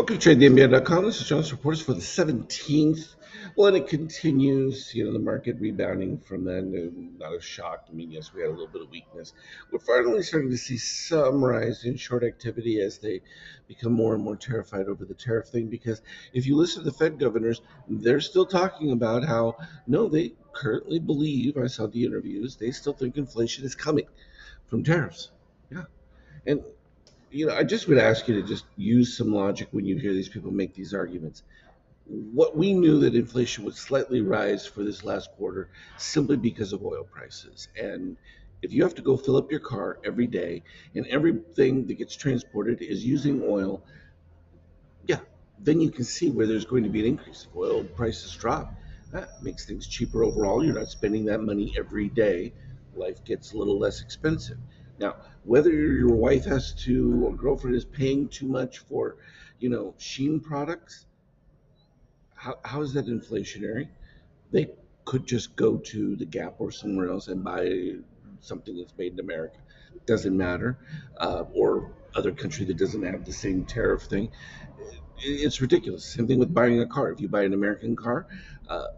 Welcome to TradeTheNBA.com. This is Jonas Reports for the 17th. Well, and it continues, the market rebounding from then. Not a shock. I mean, yes, we had a little bit of weakness. We're finally starting to see some rise in short activity as they become more and more terrified over the tariff thing. Because if you listen to the Fed governors, they're still talking about how, no, they currently believe, I saw the interviews, they still think inflation is coming from tariffs. Yeah. And I just would ask you to just use some logic when you hear these people make these arguments. What we knew that inflation would slightly rise for this last quarter simply because of oil prices. And if you have to go fill up your car every day and everything that gets transported is using oil, yeah, then you can see where there's going to be an increase. If oil prices drop, that makes things cheaper overall. You're not spending that money every day. Life gets a little less expensive. Now, whether your wife has to or girlfriend is paying too much for, Sheen products, how is that inflationary? They could just go to the Gap or somewhere else and buy something that's made in America. Doesn't matter, or other country that doesn't have the same tariff thing. It's ridiculous. Same thing with buying a car. If you buy an American car, uh,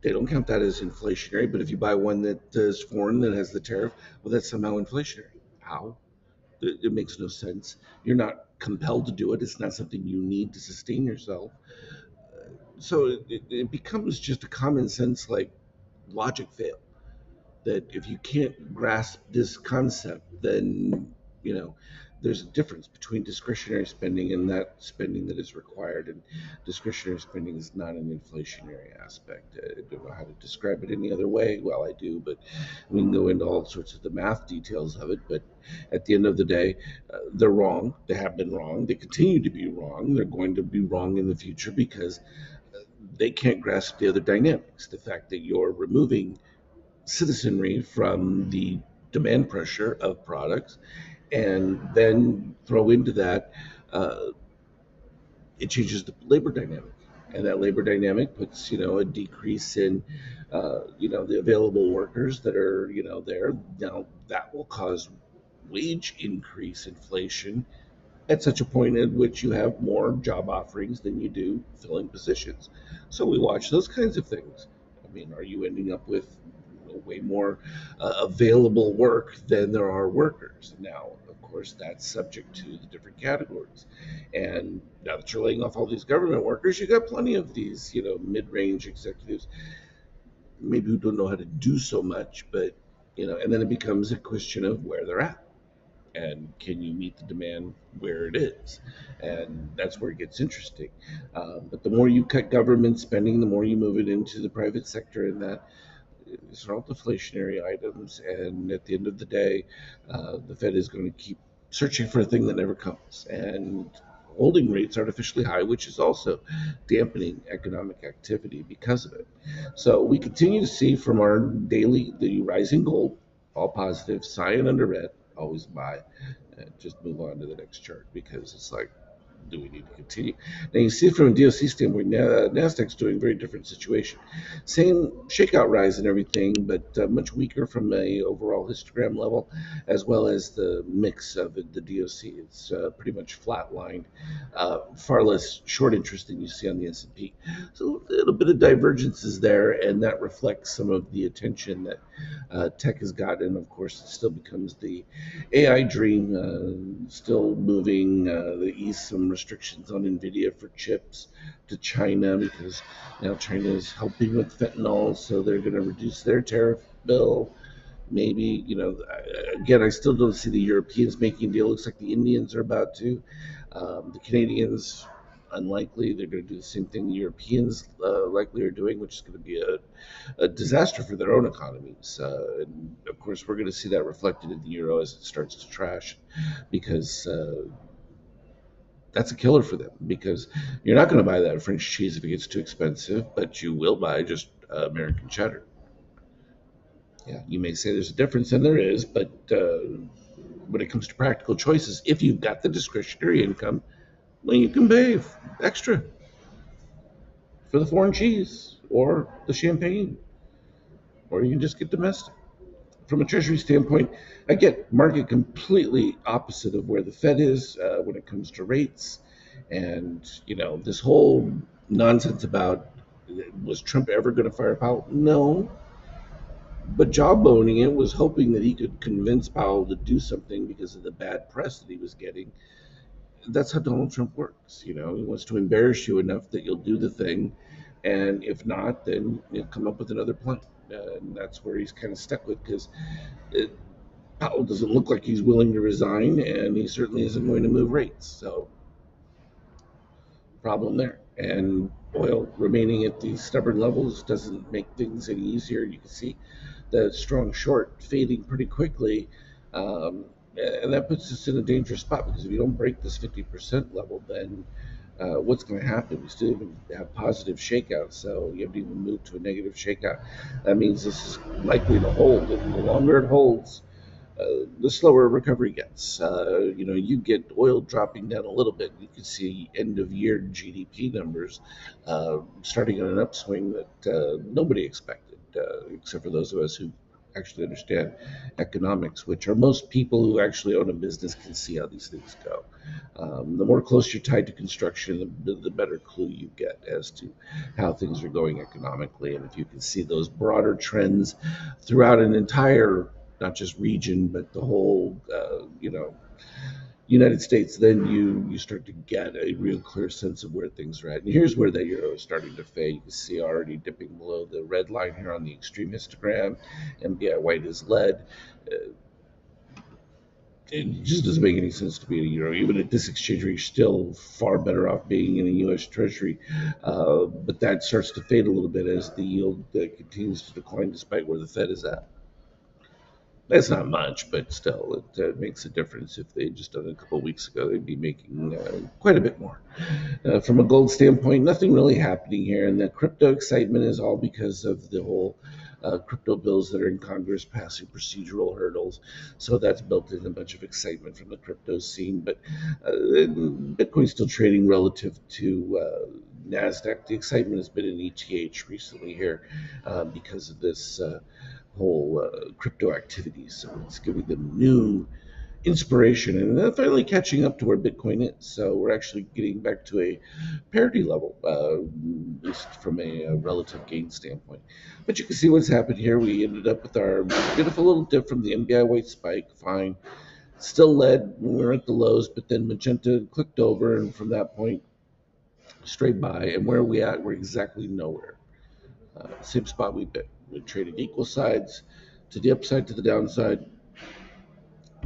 they don't count that as inflationary. But if you buy one that is foreign that has the tariff, well, that's somehow inflationary. How? It makes no sense. You're not compelled to do it. It's not something you need to sustain yourself. So it becomes just a common sense like logic fail that if you can't grasp this concept, then you know there's a difference between discretionary spending and that spending that is required. And discretionary spending is not an inflationary aspect. I don't know how to describe it any other way. Well, I do, but we can go into all sorts of the math details of it. But at the end of the day, they're wrong. They have been wrong. They continue to be wrong. They're going to be wrong in the future because they can't grasp the other dynamics. The fact that you're removing citizenry from the demand pressure of products, and then throw into that, uh, it changes the labor dynamic, and that labor dynamic puts a decrease in the available workers that are there. Now that will cause wage increase inflation at such a point at which you have more job offerings than you do filling positions. So we watch those kinds of things. I mean, are you ending up with way more available work than there are workers? Now, of course, that's subject to the different categories. And now that you're laying off all these government workers, you got plenty of these, mid-range executives, maybe who don't know how to do so much, but and then it becomes a question of where they're at and can you meet the demand where it is, and that's where it gets interesting. But the more you cut government spending, the more you move it into the private sector, and that these are all deflationary items. And at the end of the day, the Fed is going to keep searching for a thing that never comes, and holding rates artificially high, which is also dampening economic activity because of it. So we continue to see from our daily the rising gold, all positive, cyan under red, always buy, and just move on to the next chart because it's like, do we need to continue? Now you see from a DOC standpoint, Nasdaq's doing a very different situation. Same shakeout rise and everything, but much weaker from a overall histogram level, as well as the mix of the DOC. It's pretty much flatlined, far less short interest than you see on the S&P. So a little bit of divergences there, and that reflects some of the attention that tech has gotten. Of course, it still becomes the AI dream, still moving. They ease some restrictions on NVIDIA for chips to China because now China is helping with fentanyl, so they're going to reduce their tariff bill. Maybe, again, I still don't see the Europeans making a deal. Looks like the Indians are about to. The Canadians, unlikely. They're going to do the same thing the Europeans likely are doing, which is going to be a disaster for their own economies. And of course, we're going to see that reflected in the euro as it starts to trash because that's a killer for them because you're not going to buy that French cheese if it gets too expensive, but you will buy just American cheddar. Yeah, you may say there's a difference, and there is, but when it comes to practical choices, if you've got the discretionary income, well, you can pay extra for the foreign cheese or the champagne, or you can just get domestic. From a treasury standpoint, again, market completely opposite of where the Fed is when it comes to rates. And this whole nonsense about, was Trump ever going to fire Powell? No, but jawboning it was hoping that he could convince Powell to do something because of the bad press that he was getting. That's how Donald Trump works. He wants to embarrass you enough that you'll do the thing, and if not, then he'll come up with another plan. And that's where he's kind of stuck with, because Powell doesn't look like he's willing to resign, and he certainly isn't going to move rates. So, problem there. And oil remaining at these stubborn levels doesn't make things any easier. You can see the strong short fading pretty quickly. And that puts us in a dangerous spot, because if you don't break this 50% level, then what's going to happen? We still even have positive shakeouts, so you haven't even moved to a negative shakeout. That means this is likely to hold, and the longer it holds, the slower recovery gets. You get oil dropping down a little bit. You can see end of year GDP numbers starting on an upswing that nobody expected, except for those of us who actually understand economics, which are most people who actually own a business can see how these things go. The more close you're tied to construction, the better clue you get as to how things are going economically. And if you can see those broader trends throughout an entire, not just region, but the whole, United States, then you start to get a real clear sense of where things are at. And here's where the euro is starting to fade. You can see already dipping below the red line here on the extreme histogram. MBI white is lead. It just doesn't make any sense to be in a euro. Even at this exchange rate, you're still far better off being in a U.S. Treasury. But that starts to fade a little bit as the yield continues to decline, despite where the Fed is at. That's not much, but still, it makes a difference. If they had just done it a couple of weeks ago, they'd be making quite a bit more. From a gold standpoint, nothing really happening here, and the crypto excitement is all because of the whole crypto bills that are in Congress passing procedural hurdles. So that's built in a bunch of excitement from the crypto scene. But Bitcoin's still trading relative to NASDAQ. The excitement has been in ETH recently here because of this whole crypto activities. So it's giving them new inspiration, and they're finally catching up to where Bitcoin is. So we're actually getting back to a parity level, at least from a relative gain standpoint. But you can see what's happened here. We ended up with our beautiful little dip from the MBI white spike. Fine. Still led when we were at the lows, but then magenta clicked over, and from that point, straight by. And where are we at? We're exactly nowhere. Same spot we've been. We traded equal sides to the upside, to the downside.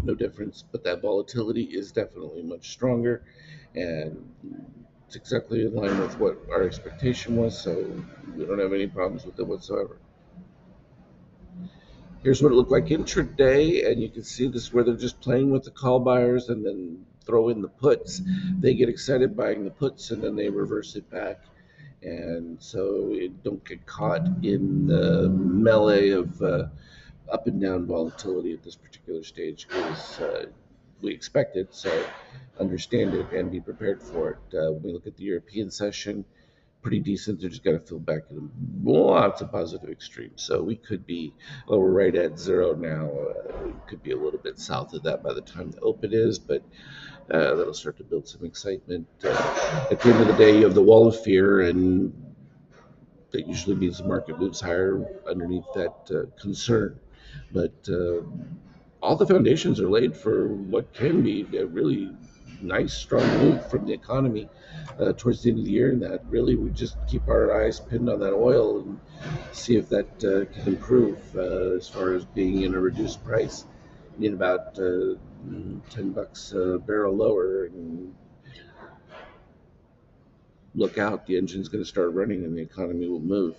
No difference, but that volatility is definitely much stronger, and it's exactly in line with what our expectation was, so we don't have any problems with it whatsoever. Here's what it looked like intraday, and you can see this where they're just playing with the call buyers and then throw in the puts. They get excited buying the puts, and then they reverse it back. And so it don't get caught in the melee of up and down volatility at this particular stage, because we expect it. So understand it and be prepared for it. When we look at the European session, pretty decent. They're just got to fill back in lots of positive extremes. So we could be, well, we're right at zero now. We could be a little bit south of that by the time the open is, but that'll start to build some excitement. At the end of the day, you have the wall of fear, and that usually means the market moves higher underneath that concern. But all the foundations are laid for what can be a really nice, strong move from the economy towards the end of the year. And that really, we just keep our eyes pinned on that oil and see if that can improve as far as being in a reduced price. Need about $10 a barrel lower, and look out, the engine's going to start running and the economy will move.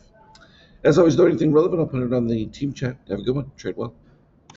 As always, though, anything relevant, I'll put it on the team chat. Have a good one. Trade well.